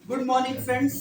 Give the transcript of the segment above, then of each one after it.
Good morning friends.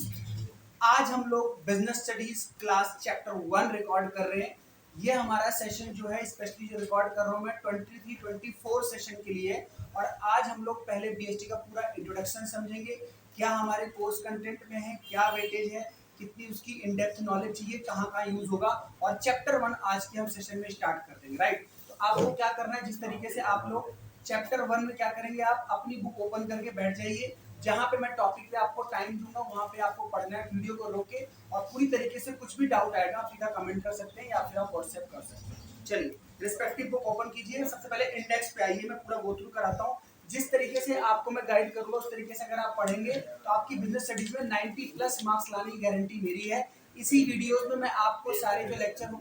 आज हम लोग business studies class chapter 1 record कर रहे हैं। ये हमारा सेशन जो है स्पेशली जो रिकॉर्ड कर रहा हूँ मैं 23-24 सेशन के लिए। और आज हम लोग पहले बीएसटी का पूरा इंट्रोडक्शन समझेंगे, क्या हमारे कोर्स कंटेंट में है, क्या वेटेज है, कितनी उसकी इन डेप्थ नॉलेज चाहिए, कहाँ कहाँ यूज होगा। और चैप्टर 1 आज के हम सेशन में स्टार्ट कर देंगे। राइट, तो आपको क्या करना है, जिस तरीके से आप लोग चैप्टर 1 में क्या करेंगे, आप अपनी बुक ओपन करके बैठ जाइए। जहां पे मैं टॉपिक पे आपको टाइम दूंगा वहां पे आपको पढ़ना है, वीडियो को रोक के। और पूरी तरीके से कुछ भी डाउट आएगा आप सीधा कमेंट कर सकते हैं या फिर आप व्हाट्सएप कर सकते हैं। चलिए, रिस्पेक्टिव बुक ओपन कीजिए। सबसे पहले इंडेक्स पे आइए, मैं पूरा गो थ्रू कराता हूँ। जिस तरीके से आपको मैं गाइड करूंगा उस तरीके से अगर आप पढ़ेंगे तो आपकी बिजनेस स्टडीज में 90+ मार्क्स लाने की गारंटी मेरी है। इसी वीडियोस में मैं आपको सारे जो लेक्चर,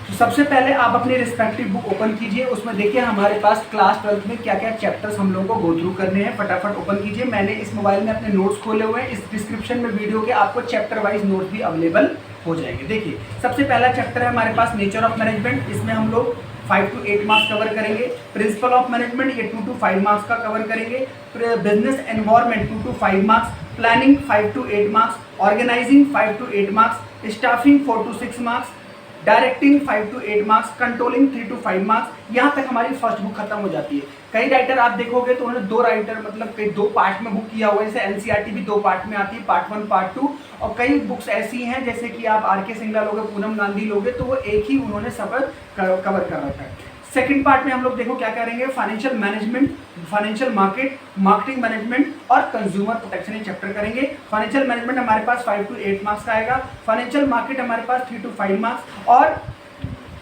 तो सबसे पहले आप अपनी रिस्पेक्टिव बुक ओपन कीजिए। उसमें देखिए हमारे पास क्लास 12 में क्या क्या चैप्टर्स हम लोगों को गो थ्रू करने हैं। फटाफट ओपन कीजिए। मैंने इस मोबाइल में अपने नोट्स खोले हुए हैं। इस डिस्क्रिप्शन में वीडियो के आपको चैप्टर वाइज नोट्स भी अवेलेबल हो जाएंगे। देखिए, सबसे पहला चैप्टर है हमारे पास नेचर ऑफ मैनेजमेंट। इसमें हम लोग 5 to 8 मार्क्स कवर करेंगे। प्रिंसिपल ऑफ मैनेजमेंट ये 2 to 5 मार्क्स का कवर करेंगे। Business environment 2 to 5 marks. Planning 5 to 8 marks. Organising 5 to 8 marks. Staffing 4 to 6 marks. Directing 5 to 8 marks. Controlling 3 to 5 marks. यहाँ तक हमारी फर्स्ट बुक खत्म हो जाती है। कई राइटर आप देखोगे तो उन्होंने 2 राइटर मतलब कई 2 पार्ट में बुक किया हुआ है। जैसे एनसीईआरटी भी 2 पार्ट में आती है, पार्ट 1 पार्ट 2। और कई बुक्स ऐसी हैं जैसे कि आप आर.के. सिंगला लोगे, पूनम गांधी लोगे, तो वो एक ही उन्होंने सफर कवर कर रखा है। सेकंड पार्ट में हम लोग देखो क्या करेंगे, financial management, financial market, marketing management और कंज्यूमर प्रोटेक्शन चैप्टर करेंगे। फाइनेंशियल मैनेजमेंट हमारे पास 5 to 8 मार्क्स का आएगा। फाइनेंशियल मार्केट हमारे पास 3 to 5 मार्क्स और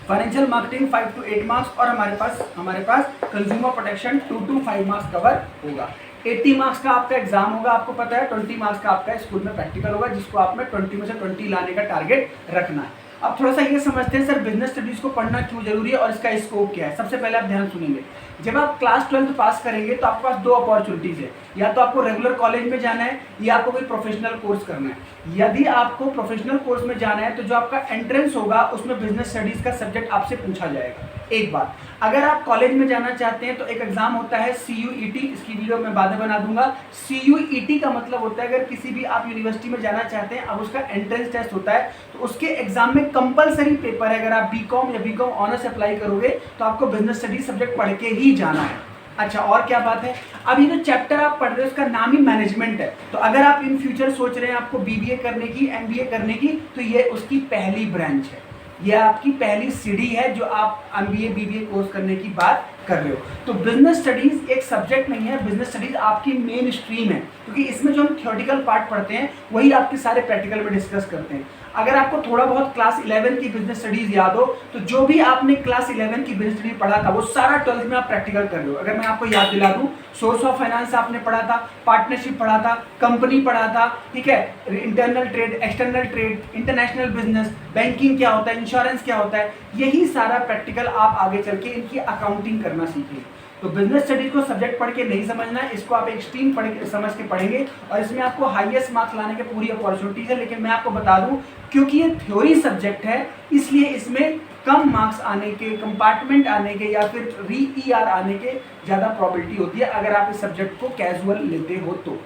फाइनेंशियल मार्केटिंग 5 to 8 मार्क्स। और हमारे पास consumer protection 2 to 5 marks cover होगा। 80 मार्क्स का आपका एग्जाम होगा, आपको पता है। 20 मार्क्स का आपका स्कूल में प्रैक्टिकल होगा, जिसको आप में 20 में से 20 लाने का टारगेट रखना है। अब थोड़ा सा ये समझते हैं सर बिजनेस स्टडीज को पढ़ना क्यों जरूरी है और इसका स्कोप क्या है। सबसे पहले आप ध्यान सुनेंगे, जब आप क्लास 12 पास करेंगे तो आपके पास 2 अपॉर्चुनिटीज है। या तो आपको रेगुलर कॉलेज में जाना है या आपको कोई प्रोफेशनल कोर्स करना है। यदि आपको प्रोफेशनल कोर्स में जाना है तो जो आपका एंट्रेंस होगा उसमें बिजनेस स्टडीज का सब्जेक्ट आपसे पूछा जाएगा। एक बात, अगर आप कॉलेज में जाना चाहते हैं तो एक एग्जाम होता है CUET, इसकी वीडियो मैं बाद में बना दूंगा। CUET का मतलब होता है अगर किसी भी आप यूनिवर्सिटी में जाना चाहते हैं, अब उसका एंट्रेंस टेस्ट होता है तो उसके एग्जाम में कंपलसरी पेपर है। अगर आप बीकॉम या बीकॉम ऑनर्स अप्लाई करोगे तो आपको बिजनेस स्टडीज सब्जेक्ट पढ़ के ही जाना है। अच्छा, और क्या बात है, अब ये जो चैप्टर आप पढ़ रहे हो उसका नाम ही मैनेजमेंट है। तो अगर आप इन फ्यूचर सोच रहे हैं आपको BBA करने की, MBA करने की, तो ये उसकी पहली ब्रांच है। यह आपकी पहली सीढ़ी है जो आप MBA BBA कोर्स करने की बात कर रहे हो। तो बिजनेस स्टडीज एक सब्जेक्ट नहीं है, बिजनेस स्टडीज आपकी मेन स्ट्रीम है, क्योंकि इसमें जो हम थ्योरेटिकल पार्ट पढ़ते हैं वही आपके सारे प्रैक्टिकल में डिस्कस करते हैं। अगर आपको थोड़ा बहुत क्लास 11 की बिजनेस स्टडीज याद हो तो जो भी आपने क्लास 11 की बिजनेस स्टडीज पढ़ा था वो सारा 12th में आप प्रैक्टिकल कर रहे हो। अगर मैं आपको याद दिला दूं, सोर्स ऑफ फाइनेंस आपने पढ़ा था, पार्टनरशिप पढ़ा था, कंपनी पढ़ा था, ठीक है, internal trade, external trade, international business, banking क्या होता है, इंश्योरेंस क्या होता है, यही सारा प्रैक्टिकल आप आगे चल के इनकी अकाउंटिंग करना सीखेंगे। तो बिजनेस स्टडीज को सब्जेक्ट पढ़ के नहीं समझना है, इसको आप एक स्ट्रीम समझ के पढ़ेंगे और इसमें आपको हाईएस्ट मार्क्स लाने की पूरी अपॉर्चुनिटी है। लेकिन मैं आपको बता दूं, क्योंकि ये थ्योरी सब्जेक्ट है इसलिए इसमें कम मार्क्स आने के, कंपार्टमेंट आने के या फिर ER आने के ज़्यादा प्रॉबिलिटी होती है अगर आप इस सब्जेक्ट को कैजुअल लेते हो तो।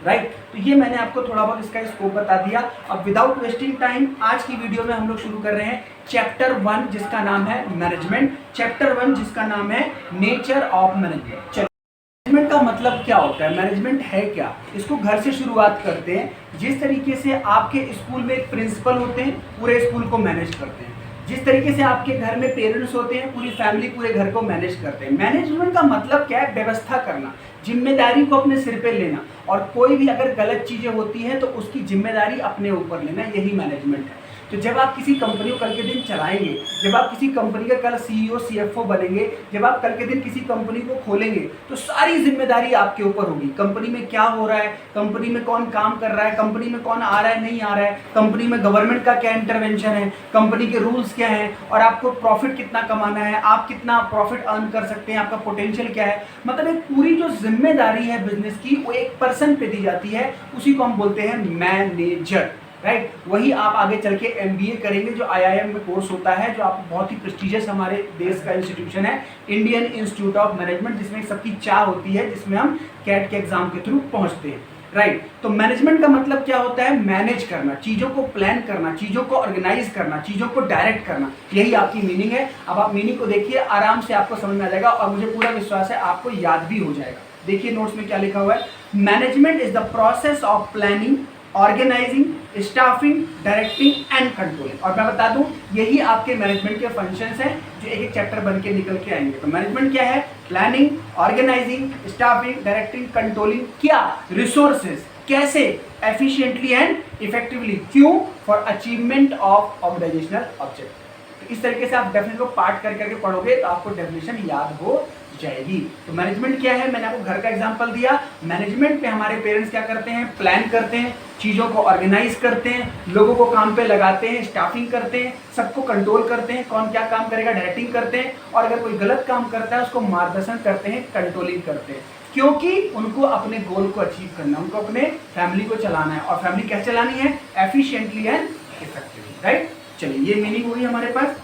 राइट, तो ये मैंने आपको थोड़ा बहुत इसका स्कोप बता दिया। अब विदाउट वेस्टिंग टाइम आज की वीडियो में हम लोग शुरू कर रहे हैं चैप्टर 1 जिसका नाम है मैनेजमेंट। चैप्टर 1 जिसका नाम है नेचर ऑफ मैनेजमेंट। मैनेजमेंट का मतलब क्या होता है, मैनेजमेंट है क्या, इसको घर से शुरुआत करते हैं। जिस तरीके से आपके स्कूल में एक प्रिंसिपल होते हैं, पूरे स्कूल को मैनेज करते हैं। जिस तरीके से आपके घर में पेरेंट्स होते हैं, पूरी फैमिली पूरे घर को मैनेज करते हैं। मैनेजमेंट का मतलब क्या है, व्यवस्था करना, जिम्मेदारी को अपने सिर पे लेना और कोई भी अगर गलत चीजें होती हैं तो उसकी जिम्मेदारी अपने ऊपर लेना, यही मैनेजमेंट है। तो जब आप किसी कंपनी को कल के दिन चलाएंगे, जब आप किसी कंपनी का कल CEO CFO बनेंगे, जब आप कल के दिन किसी कंपनी को खोलेंगे तो सारी जिम्मेदारी आपके ऊपर होगी। कंपनी में क्या हो रहा है, कंपनी में कौन काम कर रहा है, कंपनी में कौन आ रहा है नहीं आ रहा है, कंपनी में गवर्नमेंट का क्या इंटरवेंशन है, कंपनी के रूल्स क्या हैं और आपको प्रॉफिट कितना कमाना है, आप कितना प्रॉफिट अर्न कर सकते हैं, आपका पोटेंशियल क्या है। मतलब एक पूरी जो जिम्मेदारी है बिजनेस की वो एक पर्सन पे दी जाती है, उसी को हम बोलते हैं मैनेजर। राइट, वही आप आगे चल के MBA करेंगे जो IIM में कोर्स होता है, जो आप बहुत ही प्रेस्टिजियस हमारे देश का इंस्टीट्यूशन है, इंडियन इंस्टीट्यूट ऑफ मैनेजमेंट, जिसमें सबकी चाह होती है, जिसमें हम कैट के एग्जाम के थ्रू पहुंचते हैं। राइट। तो मैनेजमेंट का मतलब क्या होता है? मैनेज करना, चीज़ों को प्लान करना, चीज़ों को ऑर्गेनाइज करना, चीज़ों को डायरेक्ट करना, यही आपकी मीनिंग है। अब आप मीनिंग को देखिए, आराम से आपको समझ में आ जाएगा और मुझे पूरा विश्वास है आपको याद भी हो जाएगा। देखिए नोट्स में क्या लिखा हुआ है, management is the process of planning, organising, staffing, directing and controlling. और मैं बता दूं, यही आपके मैनेजमेंट के फंक्शंस हैं जो एक एक चैप्टर बन के निकल के आएंगे। तो मैनेजमेंट क्या है? Planning, organising, staffing, directing, controlling. क्या? रिसोर्सेज, कैसे? Efficiently and effectively. क्यों? For achievement of organisational object. तो इस तरीके से आप डेफिनेशन को पार्ट कर करके पढ़ोगे तो आपको डेफिनेशन याद हो जाएगी। तो मैनेजमेंट क्या है? मैंने आपको घर का एग्जांपल दिया। मैनेजमेंट पे हमारे पेरेंट्स क्या करते हैं? प्लान करते हैं, चीज़ों को ऑर्गेनाइज करते हैं, लोगों को काम पे लगाते हैं, स्टाफिंग करते हैं, सबको कंट्रोल करते हैं, कौन क्या काम करेगा डायरेक्टिंग करते हैं, और अगर कोई गलत काम करता है उसको मार्गदर्शन करते हैं, कंट्रोलिंग करते हैं। क्योंकि उनको अपने गोल को अचीव करना है, उनको अपने फैमिली को चलाना है, और फैमिली कैसे चलानी है? Efficiently and effectively. राइट। चलिए, ये मीनिंग हुई हमारे पास।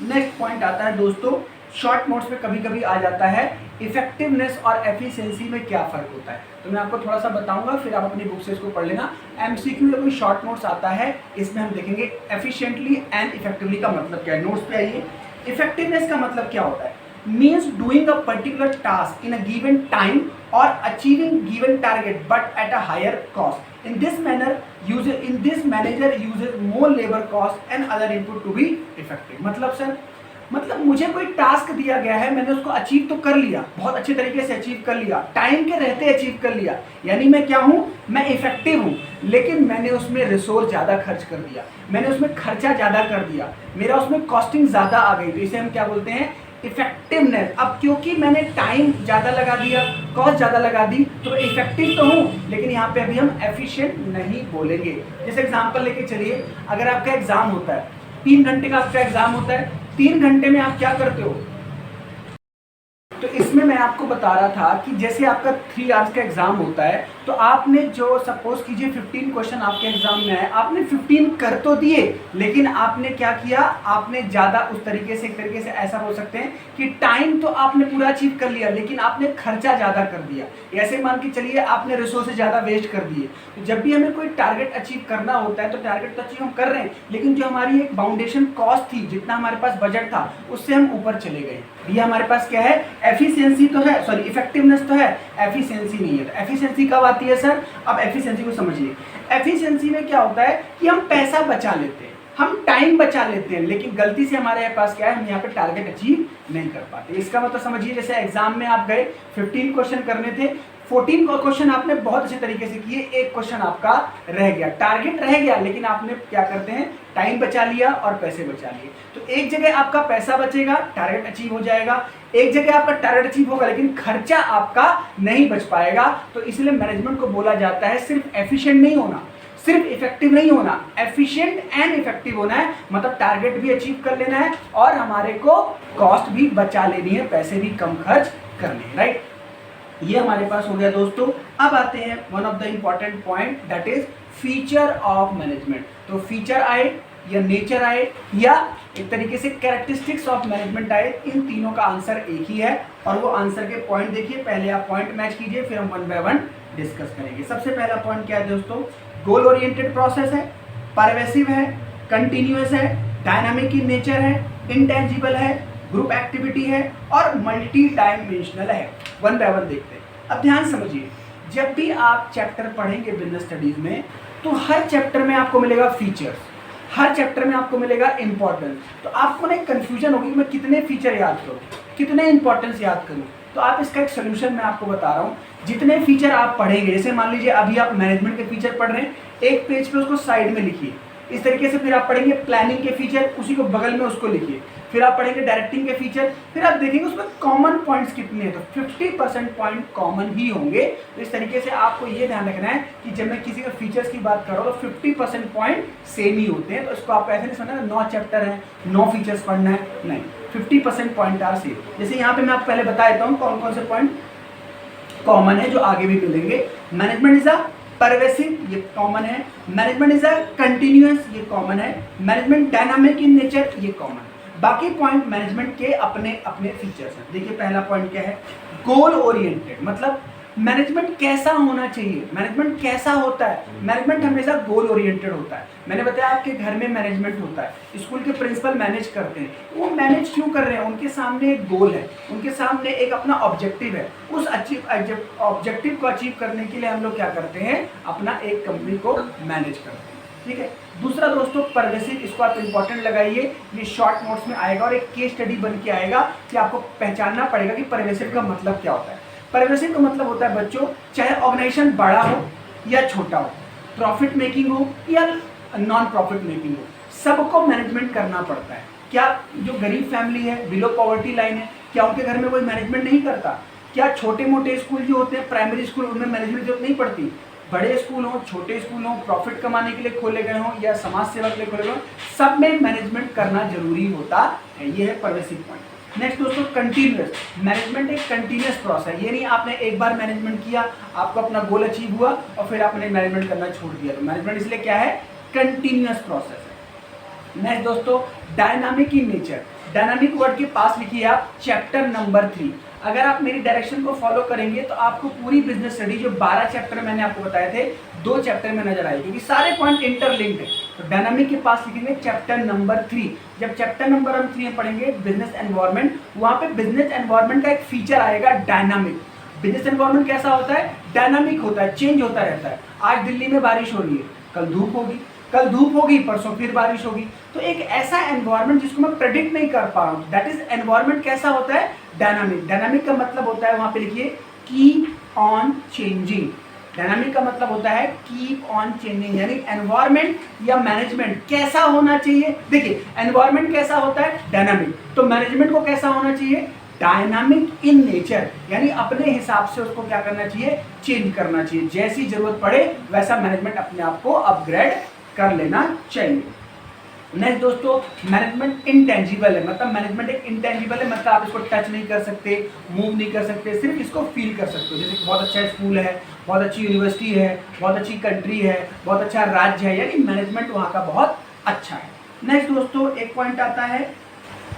नेक्स्ट पॉइंट आता है दोस्तों, शॉर्ट नोट्स में कभी कभी आ जाता है इफेक्टिवनेस और एफिशिएंसी में क्या फर्क होता है। तो मैं आपको थोड़ा सा बताऊंगा, फिर आप अपनी बुक से इसको पढ़ लेना। एमसीक्यू या कोई शॉर्ट नोट्स आता है, इसमें हम देखेंगे एफिशिएंटली एंड इफेक्टिवली का मतलब क्या है। नोट्स पे आइए। इफेक्टिवनेस का मतलब क्या होता है? Means doing a particular task in a given time और achieving given target but at a higher cost. In this manager uses more labor cost and other input to be effective। मतलब sir, मतलब मुझे कोई task दिया गया है, मैंने उसको अचीव तो कर लिया, बहुत अच्छे तरीके से अचीव कर लिया, टाइम के रहते अचीव कर लिया, यानी मैं क्या हूँ? मैं इफेक्टिव हूँ। लेकिन मैंने उसमें रिसोर्स ज़्यादा खर्च कर दिया, मैंने उसमें खर्चा ज़्यादा कर दिया, मेरा उसमें कॉस्टिंग ज़्यादा आ गई, तो इसे हम क्या बोलते हैं? इफेक्टिवनेस। अब क्योंकि मैंने टाइम ज़्यादा लगा दिया, कॉस्ट ज़्यादा लगा दी, तो इफेक्टिव तो हूँ, लेकिन यहाँ पे अभी हम एफिशिएंट नहीं बोलेंगे। जैसे एग्जांपल लेके चलिए, अगर आपका एग्जाम होता है, 3 घंटे का आपका एग्जाम होता है, 3 घंटे में आप क्या करते हो? तो इसमें मैं आपको बता रहा था कि जैसे आपका 3 आवर्स का एग्जाम होता है, तो आपने जो सपोज कीजिए 15 क्वेश्चन आपके एग्जाम में है, आपने 15 कर तो दिए, लेकिन आपने क्या किया? आपने ज़्यादा उस तरीके से, एक तरीके से ऐसा बोल सकते हैं कि टाइम तो आपने पूरा अचीव कर लिया, लेकिन आपने खर्चा ज़्यादा कर दिया। ऐसे मान के चलिए आपने रिसोर्सेज ज़्यादा वेस्ट कर दिए। तो जब भी हमें कोई टारगेट अचीव करना होता है, तो टारगेट तो अचीव हम कर रहे हैं, लेकिन जो हमारी एक बाउंडेशन कॉस्ट थी, जितना हमारे पास बजट था, उससे हम ऊपर चले गए। ये हमारे पास क्या है? एफिशिएंसी तो है, सॉरी इफेक्टिवनेस तो है, एफिशिएंसी नहीं है। तो एफिशिएंसी कब आती है सर? अब एफिशिएंसी को समझिए। एफिशिएंसी में क्या होता है कि हम पैसा बचा लेते हैं, हम टाइम बचा लेते हैं, लेकिन गलती से हमारे पास क्या है? हम यहाँ पे टारगेट अचीव नहीं कर पाते। इसका मतलब समझिए, जैसे एग्जाम में आप गए, 15 क्वेश्चन करने थे, 14 क्वेश्चन आपने बहुत अच्छे तरीके से किए, एक क्वेश्चन आपका रह गया, टारगेट रह गया, लेकिन आपने क्या करते हैं? टाइम बचा लिया और पैसे बचा लिए। तो एक जगह आपका पैसा बचेगा, टारगेट अचीव हो जाएगा, एक जगह आपका टारगेट अचीव होगा, लेकिन खर्चा आपका नहीं बच पाएगा। तो इसलिए मैनेजमेंट को बोला जाता है सिर्फ एफिशिएंट नहीं होना, सिर्फ इफेक्टिव नहीं होना, एफिशिएंट एंड इफेक्टिव होना है। मतलब टारगेट भी अचीव कर लेना है और हमारे को कॉस्ट भी बचा लेनी है, पैसे भी कम खर्च करने हैं। राइट। ये हमारे पास हो गया दोस्तों। अब आते हैं one of the important point, that is feature of management. तो फीचर आए या नेचर आए या एक तरीके से कैरेक्टरिस्टिक्स ऑफ मैनेजमेंट आए, इन तीनों का आंसर एक ही है। और वो आंसर के पॉइंट देखिए, पहले आप पॉइंट मैच कीजिए, फिर हम वन बाय वन डिस्कस करेंगे। सबसे पहला पॉइंट क्या है दोस्तों? गोल ओरिएंटेड प्रोसेस है, परवेसिव है, कंटिन्यूअस है, डायनामिक इन नेचर है, इंटेंजिबल है, ग्रुप एक्टिविटी है और मल्टी डायमेंशनल है। वन बाय वन देखते हैं। अब ध्यान समझिए, जब भी आप चैप्टर पढ़ेंगे बिजनेस स्टडीज में, तो हर चैप्टर में आपको मिलेगा फीचर्स, हर चैप्टर में आपको मिलेगा इंपॉर्टेंस। तो आपको ना एक कंफ्यूजन होगी कि मैं कितने फीचर याद करूं, कितने इंपॉर्टेंस याद करूं। तो आप इसका एक सोल्यूशन मैं आपको बता रहा हूं। जितने फीचर आप पढ़ेंगे, जैसे मान लीजिए अभी आप मैनेजमेंट के फीचर पढ़ रहे हैं, एक पेज पे उसको साइड में लिखिए, इस तरीके से। फिर आप पढ़ेंगे प्लानिंग के फीचर, उसी को बगल में उसको लिखिए। फिर आप पढ़ेंगे डायरेक्टिंग के फीचर, फिर आप देखेंगे उसमें कॉमन पॉइंट्स कितने हैं, तो 50% पॉइंट कॉमन ही होंगे। तो इस तरीके से आपको ये ध्यान रखना है कि जब मैं किसी के फीचर्स की बात कर रहा हूँ तो 50% पॉइंट सेम ही होते हैं। तो इसको आप ऐसे नहीं समझना 9 चैप्टर है, 9 फीचर्स पढ़ना है, नहीं, 50% पॉइंट आर सेम। जैसे यहाँ पे मैं आपको पहले बता देता हूँ कौन कौन से पॉइंट कॉमन है, जो आगे भी मिलेंगे। मैनेजमेंट इज अ परवेसिव, ये कॉमन है। मैनेजमेंट इज अ कंटिन्यूअस, ये कॉमन है। मैनेजमेंट डायनामिक इन नेचर, ये कॉमन है। बाकी पॉइंट मैनेजमेंट के अपने अपने फीचर्स हैं। देखिए पहला पॉइंट क्या है? Goal oriented. मतलब मैनेजमेंट कैसा होना चाहिए, मैनेजमेंट कैसा होता है। मैनेजमेंट हमेशा गोल ओरिएंटेड होता है। मैंने बताया आपके घर में मैनेजमेंट होता है, स्कूल के प्रिंसिपल मैनेज करते हैं, वो मैनेज क्यों कर रहे हैं, उनके सामने एक गोल है, उनके सामने एक अपना ऑब्जेक्टिव है। उस ऑब्जेक्टिव को अचीव करने के लिए हम लोग क्या करते हैं, अपना एक कंपनी को मैनेज करते हैं। ठीक है। दूसरा दोस्तों परवेसिव, इसको आप इंपॉर्टेंट लगाइए, ये शॉर्ट नोट्स में आएगा और एक केस स्टडी बन के आएगा कि आपको पहचानना पड़ेगा कि परवेसिव का मतलब क्या होता है। परवेसिव का मतलब होता है बच्चों, चाहे ऑर्गेनाइजेशन बड़ा हो या छोटा हो, प्रॉफिट मेकिंग हो या नॉन प्रॉफिट मेकिंग हो, सबको मैनेजमेंट करना पड़ता है। क्या जो गरीब फैमिली है, बिलो पॉवर्टी लाइन है, क्या उनके घर में कोई मैनेजमेंट नहीं करता? क्या छोटे मोटे स्कूल जो होते हैं, प्राइमरी स्कूल, उनमें मैनेजमेंट जरूरत नहीं पड़ती? बड़े स्कूल हो, छोटे स्कूल हो, प्रॉफिट कमाने के लिए खोले गए हों या समाज सेवा के लिए खोले गए हों, सब में मैनेजमेंट करना जरूरी होता है। ये है परवेसिव पॉइंट। नेक्स्ट दोस्तों कंटिन्यूअस, मैनेजमेंट एक कंटिन्यूअस प्रोसेस है। ये नहीं आपने एक बार मैनेजमेंट किया, आपको अपना गोल अचीव हुआ और फिर आपने मैनेजमेंट करना छोड़ दिया। तो मैनेजमेंट इसलिए क्या है, कंटिन्यूअस प्रोसेस है। नेक्स्ट दोस्तों dynamic in nature, dynamic word के पास लिखिए आप चैप्टर नंबर 3। अगर आप मेरी डायरेक्शन को फॉलो करेंगे तो आपको पूरी बिजनेस स्टडी जो 12 चैप्टर मैंने आपको बताए थे 2 चैप्टर में नजर आएगी, क्योंकि सारे पॉइंट इंटरलिंक्ड है। तो डायनामिक के पास लिखेंगे चैप्टर नंबर 3। जब चैप्टर नंबर हम 3 में पढ़ेंगे बिजनेस एनवायरनमेंट, वहां पे बिजनेस एनवायरनमेंट का एक फीचर आएगा डायनामिक। बिजनेस एनवायरनमेंट कैसा होता है, डायनामिक होता है, चेंज होता रहता है। आज दिल्ली में बारिश हो रही है, कल धूप होगी, कल धूप होगी, परसों फिर बारिश होगी। तो एक ऐसा एनवायरनमेंट जिसको मैं प्रेडिक्ट नहीं कर पा रहा हूँ, दैट इज एनवायरनमेंट कैसा होता है, डायनामिक। डायनामिक का मतलब होता है, वहां पे लिखिए कीप ऑन चेंजिंग। डायनामिक का मतलब होता है कीप ऑन चेंजिंग, यानी एनवायरनमेंट या मैनेजमेंट कैसा होना चाहिए। देखिए एनवायरनमेंट कैसा होता है, डायनामिक, तो मैनेजमेंट को कैसा होना चाहिए, डायनामिक इन नेचर, यानी अपने हिसाब से उसको क्या करना चाहिए, चेंज करना चाहिए। जैसी जरूरत पड़े वैसा मैनेजमेंट अपने आप को अपग्रेड कर लेना चाहिए। नेक्स्ट दोस्तों मैनेजमेंट इंटेंजिबल है, मतलब मैनेजमेंट एक इंटेंजिबल है, मतलब आप इसको टच नहीं कर सकते, मूव नहीं कर सकते, सिर्फ इसको फील कर सकते हो। जैसे बहुत अच्छा स्कूल है, बहुत अच्छी यूनिवर्सिटी है, बहुत अच्छी कंट्री है, बहुत अच्छा राज्य है, यानी मैनेजमेंट वहाँ का बहुत अच्छा है। नेक्स्ट दोस्तों एक पॉइंट आता है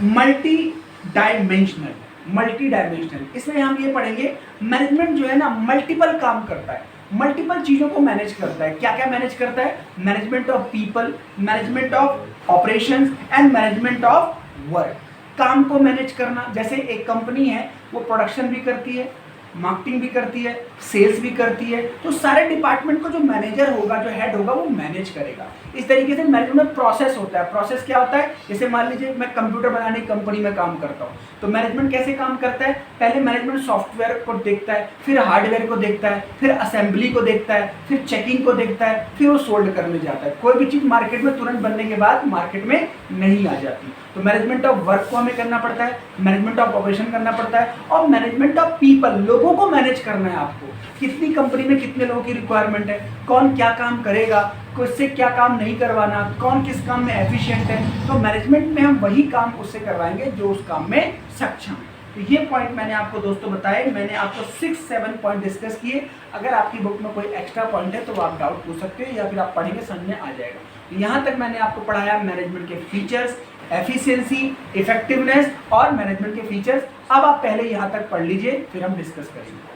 मल्टी डायमेंशनल। मल्टी डायमेंशनल, इसमें हम ये पढ़ेंगे मैनेजमेंट जो है ना मल्टीपल काम करता है, मल्टीपल चीजों को मैनेज करता है। क्या क्या मैनेज करता है, management of people, management of operations and management of work. काम को मैनेज करना, जैसे एक कंपनी है वो प्रोडक्शन भी करती है, मार्केटिंग भी करती है, सेल्स भी करती है, तो सारे डिपार्टमेंट को जो मैनेजर होगा, जो हेड होगा, वो मैनेज करेगा। इस तरीके से मैनेजमेंट में प्रोसेस होता है। प्रोसेस क्या होता है, जैसे मान लीजिए मैं कंप्यूटर बनाने की कंपनी में काम करता हूँ, तो मैनेजमेंट कैसे काम करता है, पहले मैनेजमेंट सॉफ्टवेयर को देखता है, फिर हार्डवेयर को देखता है, फिर असेंबली को देखता है, फिर चेकिंग को देखता है, फिर वो सोल्ड करने जाता है। कोई भी चीज़ मार्केट में तुरंत बनने के बाद मार्केट में नहीं आ जाती। तो मैनेजमेंट ऑफ वर्क को हमें करना पड़ता है, मैनेजमेंट ऑफ ऑपरेशन करना पड़ता है, और मैनेजमेंट ऑफ पीपल, लोगों को मैनेज करना है आपको। कितनी कंपनी में कितने लोगों की रिक्वायरमेंट है, कौन क्या काम करेगा, किससे क्या काम नहीं करवाना, कौन किस काम में एफिशिएंट है। तो मैनेजमेंट में हम वही काम उससे करवाएंगे जो उस काम में सक्षम है। तो ये पॉइंट मैंने आपको दोस्तों बताए, मैंने आपको 6-7 पॉइंट डिस्कस किए। अगर आपकी बुक में कोई एक्स्ट्रा पॉइंट है तो आप डाउट पूछ सकते हो या फिर आप पढ़ेंगे समझ में आ जाएगा। तो यहाँ तक मैंने आपको पढ़ाया मैनेजमेंट के फीचर्स, एफिशिएंसी, इफेक्टिवनेस और मैनेजमेंट के फीचर्स। अब आप पहले यहाँ तक पढ़ लीजिए, फिर हम डिस्कस करेंगे।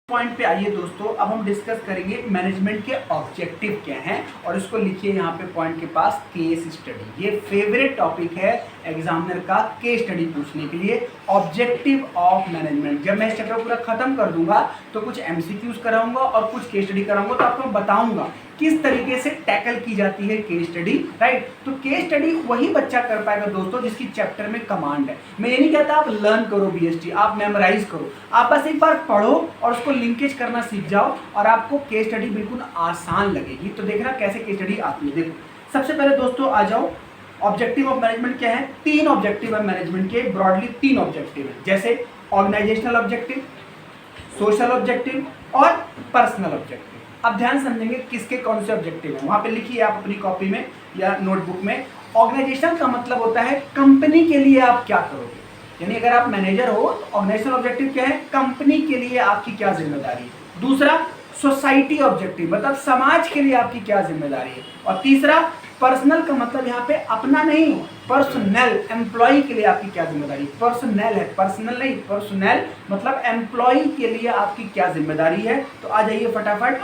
पॉइंट पे आइए दोस्तों, अब हम डिस्कस करेंगे मैनेजमेंट के ऑब्जेक्टिव क्या हैं, और इसको लिखिए यहाँ पे पॉइंट के पास केस स्टडी। ये फेवरेट टॉपिक है एग्जामिनर का, केस स्टडी पूछने के लिए, ऑब्जेक्टिव ऑफ मैनेजमेंट। जब मैं इस चैप्टर पूरा खत्म कर दूंगा तो कुछ एमसीक्यूज कराऊंगा और कुछ केस स्टडी कराऊंगा, तो आपको बताऊंगा किस तरीके से टैकल की जाती है केस स्टडी, राइट। तो केस स्टडी वही बच्चा कर पाएगा दोस्तों जिसकी चैप्टर में कमांड है। मैं ये नहीं कहता आप लर्न करो बीएसटी, आप मेमोराइज करो, आप बस एक बार पढ़ो और उसको लिंकेज करना सीख जाओ और आपको केस स्टडी बिल्कुल आसान लगेगी। तो देखना कैसे केस स्टडी आती है। देखो सबसे पहले दोस्तों आ जाओ, ऑब्जेक्टिव ऑफ मैनेजमेंट क्या है। 3 ऑब्जेक्टिव है मैनेजमेंट के, ब्रॉडली 3 ऑब्जेक्टिव है, जैसे ऑर्गेनाइजेशनल ऑब्जेक्टिव, सोशल ऑब्जेक्टिव और पर्सनल ऑब्जेक्टिव। अब ध्यान समझेंगे किसके कौन से ऑब्जेक्टिव है, वहां पे लिखिए आप अपनी कॉपी में या नोटबुक में। ऑर्गेनाइजेशन का मतलब होता है कंपनी के लिए आप क्या करोगे, यानी अगर आप मैनेजर हो तो ऑर्गेनाइजेशनल ऑब्जेक्टिव क्या है, कंपनी के लिए आपकी क्या जिम्मेदारी है। दूसरा सोसाइटी ऑब्जेक्टिव, मतलब समाज के लिए आपकी क्या जिम्मेदारी है। और तीसरा पर्सनल का मतलब यहाँ पे अपना नहीं, पर्सनल एम्प्लॉय के लिए आपकी क्या जिम्मेदारी, पर्सनल है, पर्सनल नहीं, पर्सनल मतलब एम्प्लॉय के लिए आपकी क्या जिम्मेदारी है। तो आ जाइए फटाफट।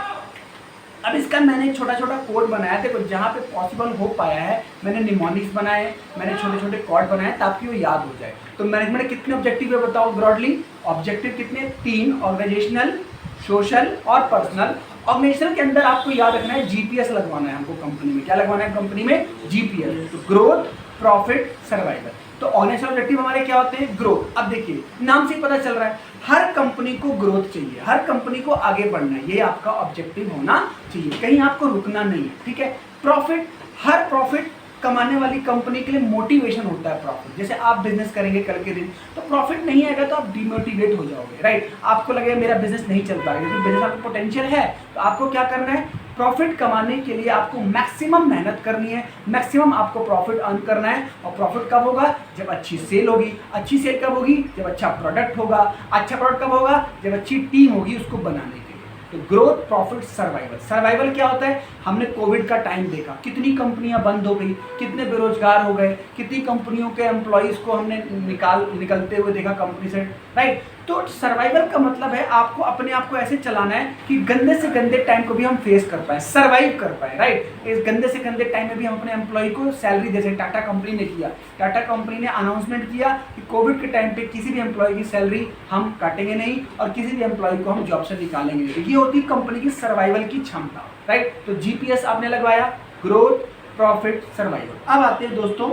अब इसका मैंने छोटा छोटा कोड बनाया, देखो जहाँ पे पॉसिबल हो पाया है मैंने निमोनिक्स बनाए, मैंने छोटे छोटे कोड बनाए ताकि वो याद हो जाए। तो मैनेजमेंट कितने ऑब्जेक्टिव है बताओ ब्रॉडली, ऑब्जेक्टिव कितने, 3, ऑर्गेनाइजेशनल, सोशल और पर्सनल। ऑर्गेनाइजेशन के अंदर आपको याद रखना है जीपीएस लगवाना है हमको कंपनी में, क्या लगवाना है कंपनी में, जीपीएस। तो ग्रोथ, प्रॉफिट, सर्वाइवल। तो ऑर्गेनाइजेशनल ऑब्जेक्टिव हमारे क्या होते हैं, ग्रोथ। अब देखिए नाम से ही पता चल रहा है हर कंपनी को ग्रोथ चाहिए, हर कंपनी को आगे बढ़ना है, ये आपका ऑब्जेक्टिव होना चाहिए, कहीं आपको रुकना नहीं है, ठीक है। प्रॉफिट, हर प्रॉफिट कमाने वाली कंपनी के लिए मोटिवेशन होता है प्रॉफिट। जैसे आप बिजनेस करेंगे कल के दिन तो प्रॉफिट नहीं आएगा तो आप डिमोटिवेट हो जाओगे, राइट। आपको लगेगा मेरा बिजनेस नहीं चल पाएगा, क्योंकि बिजनेस आपको पोटेंशियल है तो आपको क्या करना है, प्रॉफिट कमाने के लिए आपको मैक्सिमम मेहनत करनी है, मैक्सिमम आपको प्रॉफिट अर्न करना है। और प्रॉफिट कब होगा, जब अच्छी सेल होगी। अच्छी सेल कब होगी, जब अच्छा प्रोडक्ट होगा। अच्छा प्रोडक्ट कब होगा, जब अच्छी टीम होगी उसको बनाने के लिए। तो ग्रोथ, प्रॉफिट, सर्वाइवल। सर्वाइवल क्या होता है, हमने कोविड का टाइम देखा, कितनी कंपनियां बंद हो गई, कितने बेरोजगार हो गए, कितनी कंपनियों के एम्प्लॉयज को हमने निकलते हुए देखा कंपनी से, राइट। तो सर्वाइवल का मतलब है आपको अपने आप को ऐसे चलाना है कि गंदे से गंदे टाइम को भी हम फेस कर पाए, सर्वाइव कर पाए, राइट। इस गंदे से गंदे टाइम में भी हम अपने एम्प्लॉय को सैलरी दे सकें। टाटा कंपनी ने किया, टाटा कंपनी ने अनाउंसमेंट किया कि कोविड के टाइम पे किसी भी एम्प्लॉय की सैलरी हम काटेंगे नहीं और किसी भी एम्प्लॉय को हम जॉब से निकालेंगे नहीं। ये होती कंपनी की सर्वाइवल की क्षमता, राइट। तो जीपीएस आपने लगवाया, ग्रोथ, प्रॉफिट, सर्वाइवल। अब आते हैं दोस्तों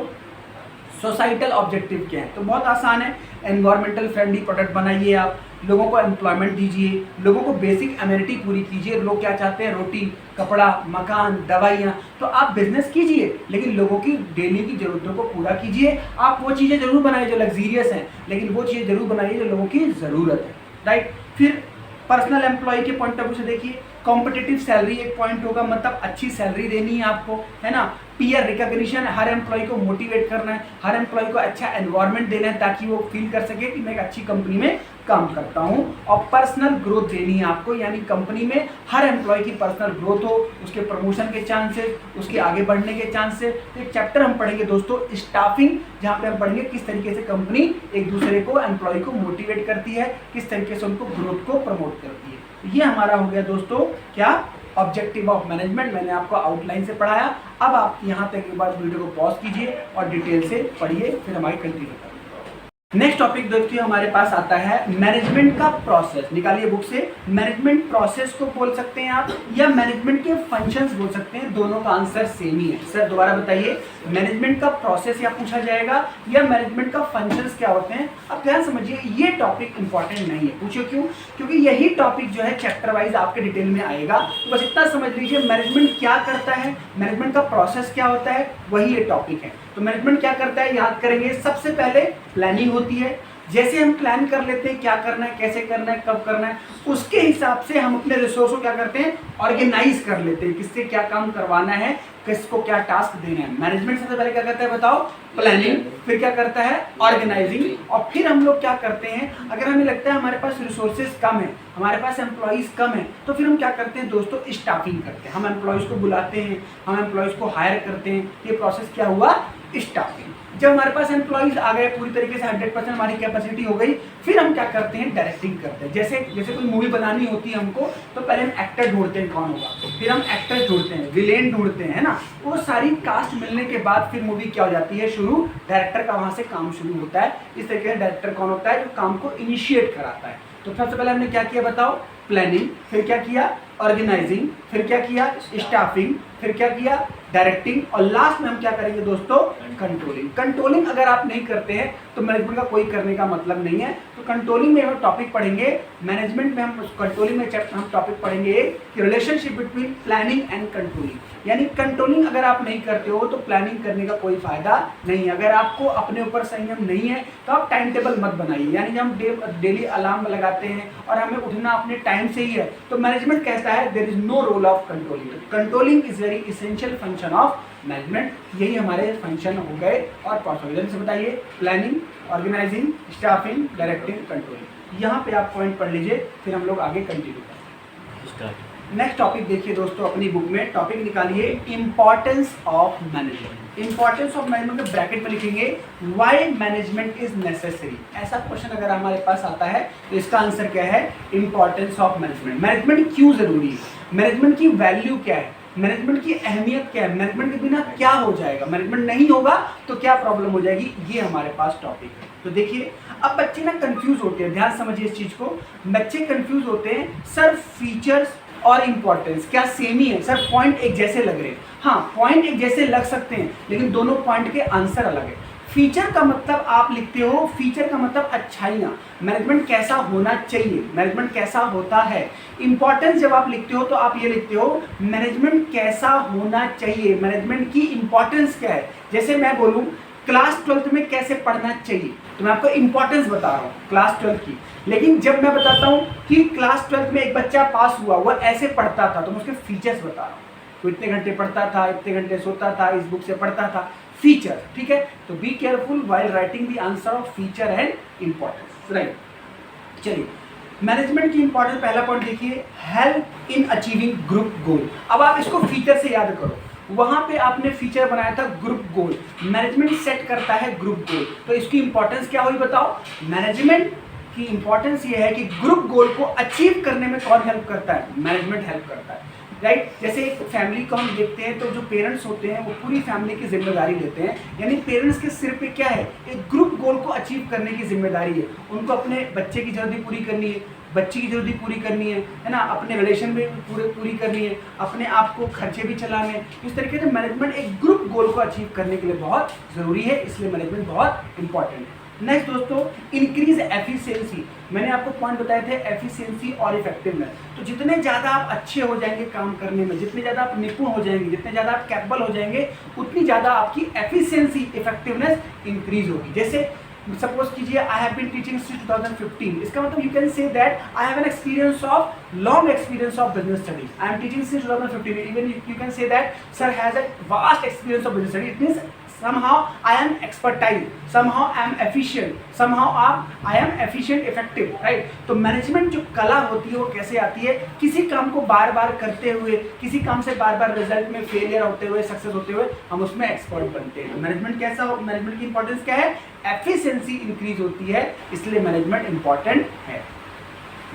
सोसाइटल ऑब्जेक्टिव क्या है, तो बहुत आसान है। एनवायरमेंटल फ्रेंडली प्रोडक्ट बनाइए, आप लोगों को एम्प्लॉयमेंट दीजिए, लोगों को बेसिक एमिनिटी पूरी कीजिए। लोग क्या चाहते हैं, रोटी, कपड़ा, मकान, दवाइयाँ। तो आप बिजनेस कीजिए लेकिन लोगों की डेली की जरूरतों को पूरा कीजिए। आप वो चीज़ें जरूर बनाइए जो लग्जीरियस हैं, लेकिन वो चीज़ें जरूर बनाइए जो लोगों की ज़रूरत है, राइट। फिर पर्सनल एम्प्लॉय के पॉइंट ऑफ व्यू से देखिए, कॉम्पिटिटिव सैलरी एक पॉइंट होगा, मतलब अच्छी सैलरी देनी है आपको, है ना। पीयर रिकॉग्निशन, हर एम्प्लॉय को मोटिवेट करना है, हर एम्प्लॉय को अच्छा एनवायरनमेंट देना है ताकि वो फील कर सके कि मैं एक अच्छी कंपनी में काम करता हूँ। और पर्सनल ग्रोथ देनी है आपको, यानी कंपनी में हर एम्प्लॉय की पर्सनल ग्रोथ हो, उसके प्रमोशन के चांसेस, उसके आगे बढ़ने के चांसेस। तो एक चैप्टर हम पढ़ेंगे दोस्तों स्टाफिंग, जहाँ पे हम पढ़ेंगे किस तरीके से कंपनी एक दूसरे को, एम्प्लॉय को मोटिवेट करती है, किस तरीके से उनको ग्रोथ को प्रमोट करती है। ये हमारा हो गया दोस्तों क्या, ऑब्जेक्टिव ऑफ मैनेजमेंट। मैंने आपको आउटलाइन से पढ़ाया। अब आप यहाँ तक एक बार वीडियो को पॉज कीजिए और डिटेल से पढ़िए, फिर हमारी कंटिन्यू करेंगे। नेक्स्ट टॉपिक देखिए हमारे पास आता है मैनेजमेंट का प्रोसेस। निकालिए बुक से, मैनेजमेंट प्रोसेस को बोल सकते हैं आप या मैनेजमेंट के फंक्शंस बोल सकते हैं, दोनों का आंसर सेम ही है। सर दोबारा बताइए, मैनेजमेंट का प्रोसेस या पूछा जाएगा या मैनेजमेंट का फंक्शंस क्या होते हैं। अब ध्यान समझिए, ये टॉपिक इंपॉर्टेंट नहीं है। पूछो क्यों, क्योंकि यही टॉपिक जो है चैप्टर वाइज आपके डिटेल में आएगा। तो बस इतना समझ लीजिए मैनेजमेंट क्या करता है, मैनेजमेंट का प्रोसेस क्या होता है, वही ये टॉपिक है। तो मैनेजमेंट क्या करता है याद करेंगे। सबसे पहले प्लानिंग होती है, जैसे हम प्लान कर लेते हैं क्या करना है, कैसे करना है, कब करना है, उसके हिसाब से हम अपने रिसोर्स को क्या करते हैं, ऑर्गेनाइज कर लेते हैं, किससे क्या काम करवाना है, किसको क्या टास्क देना है। मैनेजमेंट सबसे पहले क्या करता है बताओ, प्लानिंग, फिर क्या करता है ऑर्गेनाइजिंग, और फिर हम लोग क्या करते हैं, अगर हमें लगता है हमारे पास रिसोर्सेज कम है, हमारे पास एम्प्लॉइज कम है, तो फिर हम क्या करते हैं दोस्तों, स्टाफिंग करते हैं। हम एम्प्लॉइज को बुलाते हैं, हम एम्प्लॉइज को हायर करते हैं। ये प्रोसेस क्या हुआ, स्टाफिंग। जब हमारे पास एम्प्लॉइज आ गए, पूरी तरीके से 100% हमारी कैपेसिटी हो गई, फिर हम क्या करते हैं, डायरेक्टिंग करते हैं। जैसे कोई मूवी बनानी होती है हमको, तो पहले हम एक्टर ढूंढते हैं कौन होगा, फिर हम एक्टर ढूंढते हैं, विलेन ढूंढते हैं, है ना। वो सारी कास्ट मिलने के बाद फिर मूवी क्या हो जाती है, शुरू। डायरेक्टर का वहाँ से काम शुरू होता है। इस तरीके से डायरेक्टर कौन होता है, जो काम को इनिशिएट कराता है। तो सबसे पहले हमने क्या किया बताओ, प्लानिंग, फिर क्या किया, ऑर्गेनाइजिंग, फिर क्या किया, स्टाफिंग, फिर क्या किया, डायरेक्टिंग, और लास्ट में हम क्या करेंगे दोस्तों, कंट्रोलिंग। कंट्रोलिंग अगर आप नहीं करते हैं तो मैनेजमेंट का कोई करने का मतलब नहीं है। तो कंट्रोलिंग में हम टॉपिक पढ़ेंगे, मैनेजमेंट में हम कंट्रोलिंग में चैप्टर हम टॉपिक पढ़ेंगे कि relationship between planning and controlling. यानी कंट्रोलिंग अगर आप नहीं करते हो तो प्लानिंग करने का कोई फायदा नहीं है। अगर आपको अपने ऊपर संयम नहीं है तो आप टाइम टेबल मत बनाइए। यानी जब हम डेली अलार्म लगाते हैं और हमें उठना अपने टाइम से ही है, तो मैनेजमेंट कहता है there is no role of controlling. Controlling is very essential function of management. यही हमारे फंक्शन हो गए और प्रोसेस से बताइए, planning, organising, staffing, directing, controlling. यहाँ पे आप पॉइंट पढ़ लीजिए, फिर हम लोग आगे कंटिन्यू करेंगे। नेक्स्ट टॉपिक देखिए दोस्तों, अपनी बुक में टॉपिक निकालिए importance of management. Importance of management के ब्रैकेट में लिखेंगे व्हाई मैनेजमेंट इज नेसेसरी। ऐसा क्वेश्चन अगर हमारे पास आता है तो इसका आंसर क्या है, इंपॉर्टेंस ऑफ मैनेजमेंट। मैनेजमेंट क्यों जरूरी है, मैनेजमेंट की वैल्यू क्या है, मैनेजमेंट की अहमियत क्या है, मैनेजमेंट के बिना क्या हो जाएगा, मैनेजमेंट नहीं होगा तो क्या प्रॉब्लम हो जाएगी, ये हमारे पास टॉपिक है। तो देखिए अब बच्चे ना कंफ्यूज होते हैं, ध्यान समझिए इस चीज को। बच्चे कंफ्यूज होते हैं सर फीचर्स और इंपॉर्टेंस क्या सेम ही है, सर पॉइंट एक जैसे लग रहे हैं। हाँ पॉइंट एक जैसे लग सकते हैं लेकिन दोनों पॉइंट के आंसर अलग है। फीचर का मतलब आप लिखते हो, फीचर का मतलब अच्छाइयाँ, मैनेजमेंट कैसा होना चाहिए, मैनेजमेंट कैसा होता है। इंपॉर्टेंस जब आप लिखते हो तो आप ये लिखते हो मैनेजमेंट कैसा होना चाहिए, मैनेजमेंट की इंपॉर्टेंस क्या है। जैसे मैं बोलूँ क्लास 12th में कैसे पढ़ना चाहिए, तो मैं आपको इंपॉर्टेंस बता रहा हूँ क्लास 12th की। लेकिन जब मैं बताता हूँ कि क्लास 12th में एक बच्चा पास हुआ, वो ऐसे पढ़ता था, तो मैं उसके फीचर्स बता रहा हूँ। तो इतने घंटे पढ़ता था, इतने घंटे सोता था, इस बुक से पढ़ता था, फीचर। ठीक है, तो be careful while writing the answer of feature and importance, right. चलिए मैनेजमेंट की इंपॉर्टेंस, पहला पॉइंट देखिए हेल्प इन अचीविंग ग्रुप गोल। अब आप इसको फीचर से याद करो, वहां पे आपने फीचर बनाया था ग्रुप गोल, मैनेजमेंट सेट करता है ग्रुप गोल, तो इसकी इंपॉर्टेंस क्या हुई बताओ। मैनेजमेंट की इंपॉर्टेंस ये है कि ग्रुप गोल को अचीव करने में कौन हेल्प करता है, मैनेजमेंट हेल्प करता है, राइट। जैसे एक फैमिली को हम देखते हैं तो जो पेरेंट्स होते हैं वो पूरी फैमिली की जिम्मेदारी लेते हैं, यानी पेरेंट्स के सिर पे क्या है, एक ग्रुप गोल को अचीव करने की जिम्मेदारी है। उनको अपने बच्चे की जरूरत पूरी करनी है, बच्ची की जरूरत पूरी करनी है ना, अपने रिलेशन में पूरी करनी है, अपने आप को खर्चे भी चलाने हैं। इस तरीके से मैनेजमेंट एक ग्रुप गोल को अचीव करने के लिए बहुत ज़रूरी है, इसलिए मैनेजमेंट बहुत इंपॉर्टेंट है। नेक्स्ट दोस्तों इंक्रीज एफिशिएंसी, मैंने आपको पॉइंट बताए थे एफिशिएंसी और इफेक्टिवनेस। तो जितने ज़्यादा आप अच्छे हो जाएंगे काम करने में, जितने ज़्यादा आप निपुण हो जाएंगे, जितने ज़्यादा आप कैपेबल हो जाएंगे, उतनी ज़्यादा आपकी एफिशिएंसी इफेक्टिवनेस इंक्रीज होगी। जैसे सपोज कीजिए I have been teaching since 2015, इसका मतलब you can say that I have an experience of long experience of business studies, I am teaching since 2015, even you can say that sir has a vast experience of business studies. It means somehow I am expertise, somehow I am efficient, somehow I am efficient, effective, right। तो management जो कला होती है वो कैसे आती है, किसी काम को बार बार करते हुए, किसी काम से बार बार रिजल्ट में फेलियर होते हुए, सक्सेस होते हुए हम उसमें एक्सपर्ट बनते हैं। मैनेजमेंट कैसा हो, मैनेजमेंट की इंपॉर्टेंस क्या है, एफिशिएंसी इंक्रीज होती है, इसलिए मैनेजमेंट इंपॉर्टेंट है।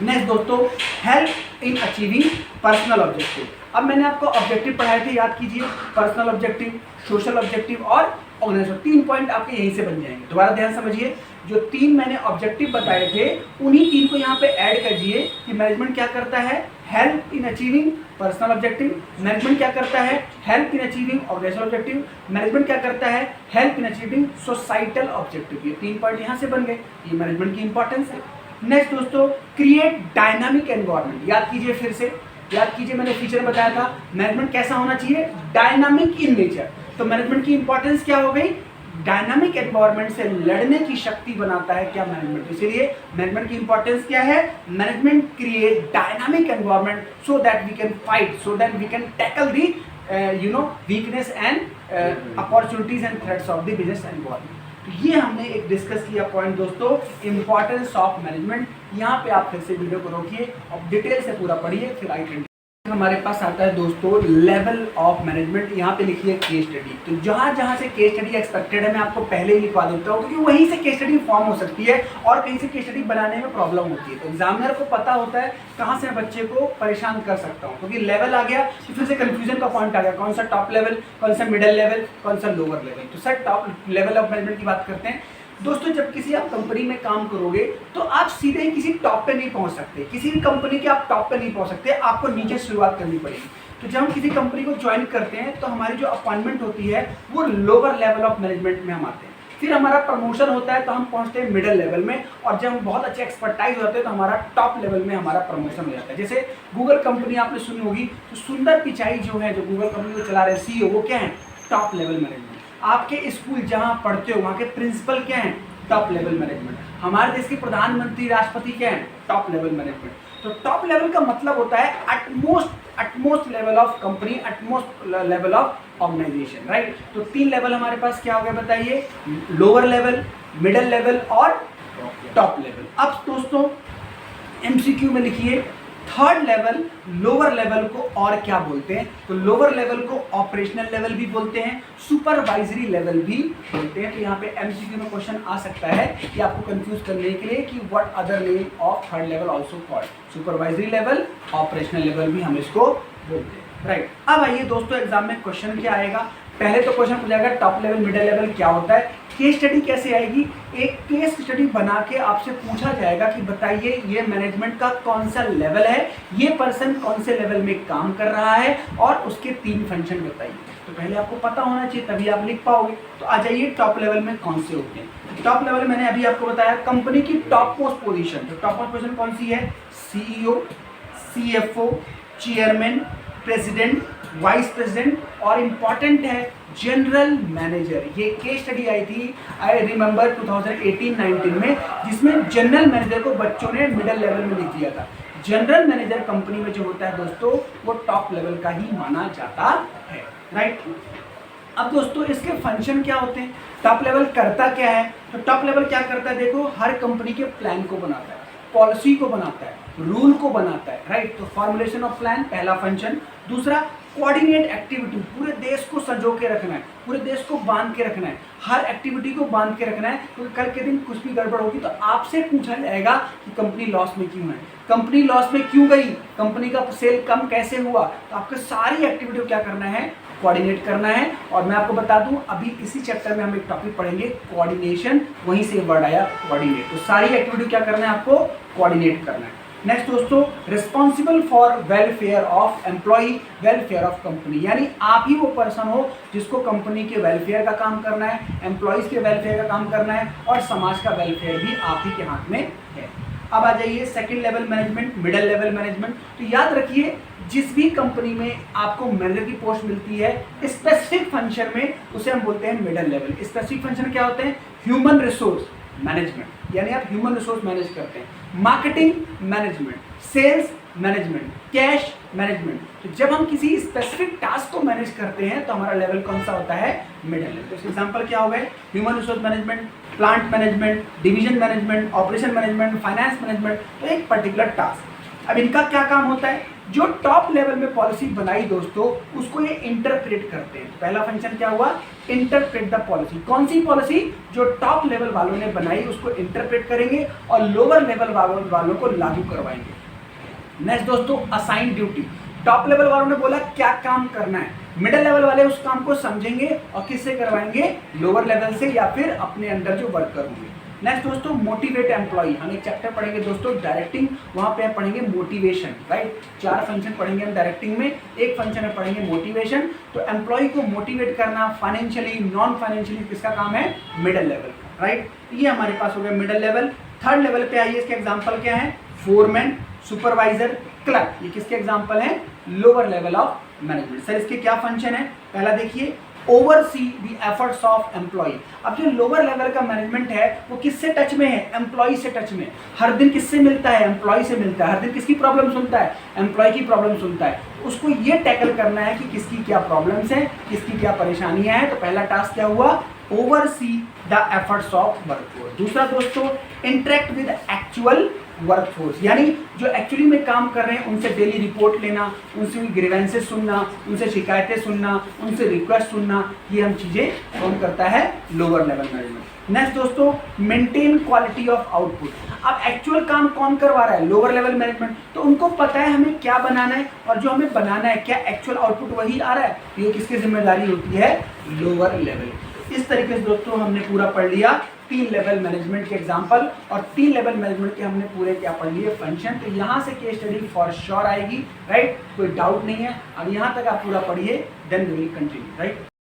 नेक्स्ट दोस्तों help in achieving personal objective. अब मैंने आपको ऑब्जेक्टिव पढ़ाए थे, याद कीजिए, पर्सनल ऑब्जेक्टिव, सोशल ऑब्जेक्टिव और ऑर्गेनाइजेशन, 3 पॉइंट आपके यहीं से बन जाएंगे। दोबारा ध्यान समझिए, जो 3 मैंने ऑब्जेक्टिव बताए थे उन्हीं 3 को यहाँ पे ऐड करिए कि मैनेजमेंट क्या करता है, help in achieving personal objective, management क्या करता है, help in achieving organisational objective, management क्या करता है, help in achieving societal objective. ये 3 पॉइंट यहाँ से बन गए, ये मैनेजमेंट की इंपॉर्टेंस है। नेक्स्ट दोस्तों क्रिएट डायनामिक एनवायरनमेंट, याद कीजिए, फिर से याद कीजिए, मैंने फीचर बताया था मैनेजमेंट कैसा होना चाहिए, डायनामिक इन नेचर। तो मैनेजमेंट की इंपॉर्टेंस क्या हो गई, डायनामिक एनवायरनमेंट से लड़ने की शक्ति बनाता है क्या मैनेजमेंट। इसीलिए मैनेजमेंट की इंपॉर्टेंस क्या है, management create dynamic environment so that we can fight, so that we can tackle the weakness and opportunities and threats of the business environment. तो ये हमने एक डिस्कस किया पॉइंट दोस्तों, इंपॉर्टेंस ऑफ मैनेजमेंट। यहाँ पे आप फिर से वीडियो को रोकिए और डिटेल से पूरा पढ़िए, फिर आई कैन। हमारे पास आता है दोस्तों लेवल ऑफ मैनेजमेंट, यहाँ पे लिखिए केस स्टडी। तो जहाँ जहाँ से केस स्टडी एक्सपेक्टेड है मैं आपको पहले ही लिखवा देता हूँ, क्योंकि वहीं से केस स्टडी फॉर्म हो सकती है और कहीं से केस स्टडी बनाने में प्रॉब्लम होती है। तो एग्जामिनर को पता होता है कहाँ से मैं बच्चे को परेशान कर सकता हूँ, क्योंकि लेवल आ गया तो फिर से कन्फ्यूजन का पॉइंट आ गया, कौन सा टॉप लेवल, कौन सा मिडिल लेवल, कौन सा लोअर लेवल। तो sir top level of management की बात करते हैं दोस्तों। जब किसी आप कंपनी में काम करोगे तो आप सीधे ही किसी टॉप पे नहीं पहुंच सकते, किसी भी कंपनी के आप टॉप पे नहीं पहुंच सकते, आपको नीचे शुरुआत करनी पड़ेगी। तो जब हम किसी कंपनी को ज्वाइन करते हैं तो हमारी जो अपॉइंटमेंट होती है वो लोअर लेवल ऑफ मैनेजमेंट में हम आते हैं, फिर हमारा प्रमोशन होता है तो हम पहुंचते हैं मिडिल लेवल में, और जब हम बहुत अच्छे एक्सपर्टाइज होते हैं तो हमारा टॉप लेवल में हमारा प्रमोशन हो जाता है। जैसे गूगल कंपनी आपने सुनी होगी, तो सुंदर पिचाई जो है, जो गूगल कंपनी को चला रहे CEO, वो क्या है, टॉप लेवल मैनेजमेंट। आपके स्कूल जहाँ पढ़ते हो वहाँ के प्रिंसिपल क्या है, टॉप लेवल मैनेजमेंट। हमारे देश के प्रधानमंत्री, राष्ट्रपति क्या है, टॉप लेवल मैनेजमेंट। तो टॉप लेवल का मतलब होता है utmost level of company, utmost level of organisation, right. तो 3 लेवल हमारे पास क्या हो गया बताइए, लोअर लेवल, मिडिल लेवल और टॉप लेवल। अब दोस्तों MCQ में लिखिए थर्ड लेवल, लोअर लेवल को और क्या बोलते हैं? तो लोअर लेवल को ऑपरेशनल लेवल भी बोलते हैं, सुपरवाइजरी लेवल भी बोलते हैं। तो यहाँ पे एमसीक्यू में क्वेश्चन आ सकता है कि आपको कंफ्यूज करने के लिए कि what other name of third level also called, supervisory level, operational level भी हम इसको बोलते हैं, राइट। अब आइए दोस्तों एग्जाम में क्वेश्चन क्या आएगा। पहले तो क्वेश्चन पूछा जाएगा टॉप लेवल, मिडिल लेवल क्या होता है। केस स्टडी कैसे आएगी? एक केस स्टडी बना के आपसे पूछा जाएगा कि बताइए ये मैनेजमेंट का कौन सा लेवल है, ये पर्सन कौन से लेवल में काम कर रहा है और उसके 3 फंक्शन बताइए। तो पहले आपको पता होना चाहिए तभी आप लिख पाओगे। तो आ जाइए टॉप लेवल में कौन से होते हैं। टॉप लेवल मैंने अभी आपको बताया कंपनी की टॉप मोस्ट पोजीशन। तो टॉप मोस्ट पोजीशन कौन सी है? CEO, CFO, chairman, president, vice president और इंपॉर्टेंट है जनरल मैनेजर। ये केस स्टडी आई थी आई रिमेंबर 2018-19 में, जिसमें जनरल मैनेजर को बच्चों ने मिडिल लेवल में लिख दिया था। जनरल मैनेजर कंपनी में जो होता है दोस्तों वो टॉप लेवल का ही माना जाता है, राइट। अब दोस्तों इसके फंक्शन क्या होते हैं? टॉप लेवल करता क्या है? तो टॉप लेवल क्या करता है? देखो, हर कंपनी के प्लान को बनाता है, पॉलिसी को बनाता है, रूल को बनाता है, राइट। तो फॉर्मुलेशन ऑफ प्लान पहला फंक्शन। दूसरा, कोऑर्डिनेट एक्टिविटी, पूरे देश को संजो के रखना है, पूरे देश को बांध के रखना है, हर एक्टिविटी को बांध के रखना है, क्योंकि कल के दिन कुछ भी गड़बड़ होगी तो आपसे पूछा जाएगा कि कंपनी लॉस में क्यों है, कंपनी लॉस में क्यों गई, कंपनी का सेल कम कैसे हुआ। तो आपको सारी एक्टिविटी को क्या करना है? कोऑर्डिनेट करना है। और मैं आपको बता दूं अभी इसी चैप्टर में हम एक टॉपिक पढ़ेंगे कोऑर्डिनेशन, वहीं से वर्ड आया कोऑर्डिनेट। तो सारी एक्टिविटी क्या करना है? आपको कोऑर्डिनेट करना है। नेक्स्ट दोस्तों, responsible for welfare of employee, welfare of company, यानी आप ही वो पर्सन हो जिसको कंपनी के वेलफेयर का काम करना है, एम्प्लॉयज के वेलफेयर का काम करना है और समाज का वेलफेयर भी आप ही के हाथ में है। अब आ जाइए second level management, middle level management. तो याद रखिए जिस भी कंपनी में आपको मैनेजर की पोस्ट मिलती है स्पेसिफिक फंक्शन में, उसे हम बोलते हैं मिडिल लेवल। स्पेसिफिक फंक्शन क्या होते हैं? ह्यूमन रिसोर्स मैनेजमेंट, यानी आप ह्यूमन रिसोर्स मैनेज करते हैं, marketing management, sales management, cash management. तो जब हम किसी स्पेसिफिक टास्क को मैनेज करते हैं तो हमारा लेवल कौन सा होता है? Middle level. तो इसके एग्जांपल क्या हो गए? Human resource management, plant management, division management, operation management, finance management. तो एक पर्टिकुलर टास्क। अब इनका क्या काम होता है? जो टॉप लेवल में पॉलिसी बनाई दोस्तों उसको ये इंटरप्रेट करते हैं। पहला फंक्शन क्या हुआ? Interpret the policy. कौन सी पॉलिसी? जो टॉप लेवल वालों ने बनाई उसको इंटरप्रेट करेंगे और लोअर लेवल वालों को लागू करवाएंगे। नेक्स्ट दोस्तों, असाइन ड्यूटी। टॉप लेवल वालों ने बोला क्या काम करना है, मिडिल लेवल वाले उस काम को समझेंगे और किससे करवाएंगे? लोअर लेवल से या फिर अपने अंडर जो वर्कर होंगे। नेक्स्ट दोस्तों, मोटिवेट एम्प्लॉय। हम एक चैप्टर पढ़ेंगे दोस्तों डायरेक्टिंग, वहां पे हम पढ़ेंगे मोटिवेशन, राइट। 4 फंक्शन पढ़ेंगे हम डायरेक्टिंग में, एक फंक्शन में पढ़ेंगे मोटिवेशन। तो एम्प्लॉय को मोटिवेट करना फाइनेंशियली, नॉन फाइनेंशियली किसका काम है? Middle level, right. ये हमारे पास हो गया मिडिल लेवल। थर्ड लेवल पे आइए, इसके एग्जाम्पल क्या है? Foreman, supervisor, clerk. ये किसके एग्जाम्पल हैं? Lower level of management. Sir इसके क्या फंक्शन है? पहला देखिए, oversee the efforts of employee. अब जो लोअर लेवल का मैनेजमेंट है वो किससे टच में है? एम्प्लॉय से टच में। हर दिन किससे मिलता है? एम्प्लॉय से मिलता है। हर दिन किसकी प्रॉब्लम सुनता है? एम्प्लॉय की प्रॉब्लम सुनता है। उसको ये टैकल करना है कि किसकी क्या प्रॉब्लम्स हैं, किसकी क्या परेशानियां हैं। तो पहला टास्क क्या हुआ? Oversee the efforts of workforce. दूसरा दोस्तों, इंटरेक्ट विद एक्चुअल वर्कफोर्स, यानी जो एक्चुअली में काम कर रहे हैं उनसे डेली रिपोर्ट लेना, उनसे ग्रीवेंसेस सुनना, उनसे शिकायतें सुनना, उनसे रिक्वेस्ट सुनना। ये हम चीजें कौन करता है? Lower level management. नेक्स्ट दोस्तों, मेंटेन क्वालिटी ऑफ आउटपुट। अब एक्चुअल काम कौन करवा रहा है? Lower level management. तो उनको पता है हमें क्या बनाना है और जो हमें बनाना है क्या एक्चुअल आउटपुट वही आ रहा है? ये किसकी जिम्मेदारी होती है? Lower level. इस तरीके से दोस्तों हमने पूरा पढ़ लिया 3 लेवल मैनेजमेंट के एग्जांपल और 3 लेवल मैनेजमेंट के हमने पूरे क्या पढ़ लिए? फंक्शन। तो यहाँ से केस स्टडी फॉर श्योर आएगी, राइट। कोई डाउट नहीं है। अब यहाँ तक आप पूरा पढ़िए, then we will continue, right.